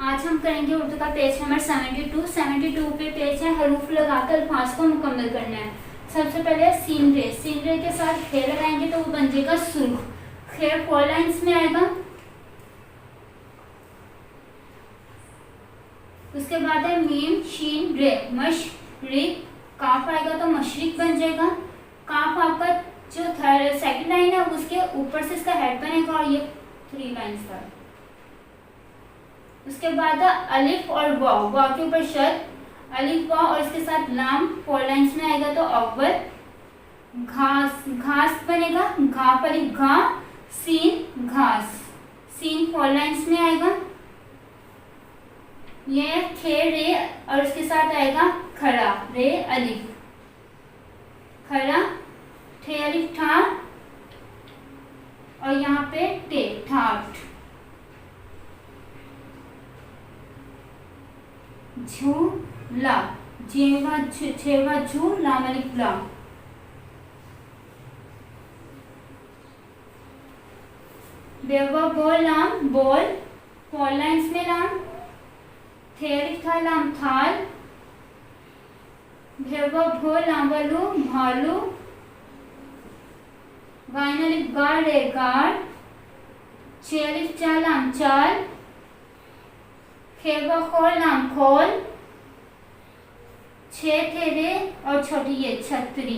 आज हम करेंगे उर्दू का पेज नंबर 72 पे पेज है हरूफ लगाकर अल्फाज को मुकम्मल करना है। सबसे पहले सीन रे के साथ खे लगाएंगे तो वो बन जाएगा सुर्ख। खे 4 लाइन्स में आएगा। उसके बाद है मीम शीन रे मशरिक, काफ आएगा तो मशरिक बन जाएगा। काफ आपका जो सेकंड लाइन है उसके ऊपर से इसका हेड बनेगा और ये 3 लाइन्स का। उसके बाद अलिफ और वाव, वाव के ऊपर शद, अलिफ वाव और इसके साथ लाम 4 लाइन्स में आएगा तो अव्वल। घास घास बनेगा, घा पर घा, सीन घास, सीन 4 लाइन्स में आएगा। ये खे रे और इसके साथ आएगा खड़ा, रे अलिफ, खड़ा, ठे अलिफ ठा और यहाँ पे टे ठाट। झूला, छेवा झू, लाम अलिफ ला। बेवा बोल लाम बोल 4 लाइन्स में लाम। थे अलिफ था लाम थाल। भेवा भो लाम वलू भालू। गाइन अलिफ गाड़ रे गाड़। चे अलिफ चा लाम चाल। खेवा खोल नाम खोल। छे थे रे और छोटी ये छतरी।